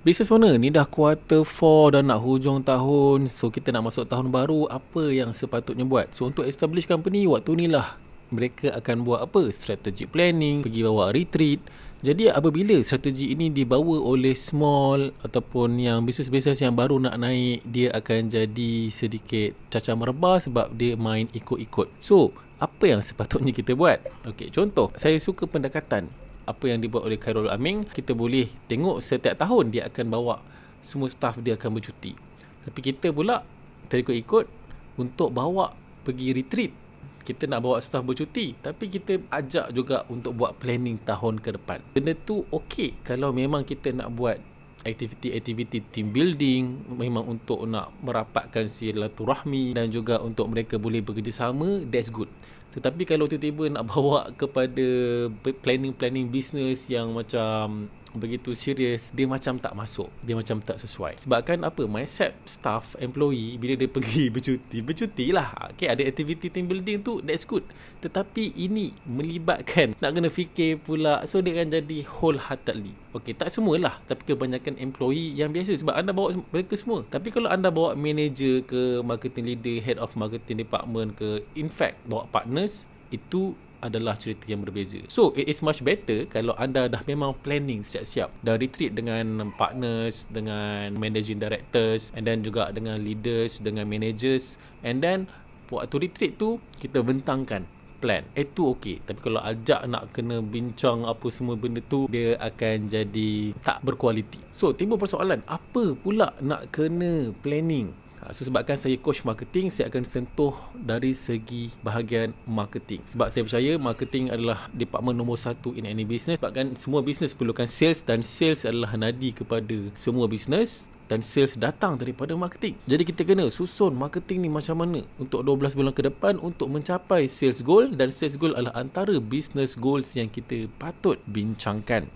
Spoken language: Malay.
Business owner ni dah quarter 4, dah nak hujung tahun. So kita nak masuk tahun baru, apa yang sepatutnya buat? So untuk establish company, waktu ni lah mereka akan buat apa? Strategic planning, pergi bawa retreat. Jadi apabila strategi ini dibawa oleh small ataupun yang bisnes-bisnes yang baru nak naik, dia akan jadi sedikit cacah merebah sebab dia main ikut-ikut. So apa yang sepatutnya kita buat? Okey, contoh, saya suka pendekatan apa yang dibuat oleh Khairul Aming. Kita boleh tengok setiap tahun dia akan bawa semua staff dia akan bercuti. Tapi kita pula terikut-ikut untuk bawa pergi retreat. Kita nak bawa staff bercuti, tapi kita ajak juga untuk buat planning tahun ke depan. Benda tu okey kalau memang kita nak buat aktiviti-aktiviti team building, memang untuk nak merapatkan silaturahmi dan juga untuk mereka boleh bekerjasama, that's good. Tetapi kalau tiba-tiba nak bawa kepada planning bisnes yang macam begitu serius, dia macam tak masuk, dia macam tak sesuai. Sebabkan apa? Mindset staff, employee bila dia pergi bercuti lah. Okay, ada activity team building tu, that's good. Tetapi ini melibatkan nak kena fikir pula, so dia akan jadi wholeheartedly. Okay, tak semualah, tapi kebanyakan employee yang biasa sebab anda bawa mereka semua. Tapi kalau anda bawa manager ke, marketing leader, head of marketing department ke, in fact bawa partners, itu adalah cerita yang berbeza. So it is much better kalau anda dah memang planning siap-siap, dah retreat dengan partners, dengan managing directors, and then juga dengan leaders, dengan managers, and then waktu retreat tu kita bentangkan plan. Itu okey. Tapi kalau ajak nak kena bincang apa semua benda tu, dia akan jadi tak berkualiti. So timbul persoalan, apa pula nak kena planning? So sebabkan saya coach marketing, saya akan sentuh dari segi bahagian marketing. Sebab saya percaya marketing adalah department nombor 1 in any business. Sebabkan semua business perlukan sales, dan sales adalah nadi kepada semua business, dan sales datang daripada marketing. Jadi kita kena susun marketing ni macam mana untuk 12 bulan ke depan untuk mencapai sales goal, dan sales goal adalah antara business goals yang kita patut bincangkan.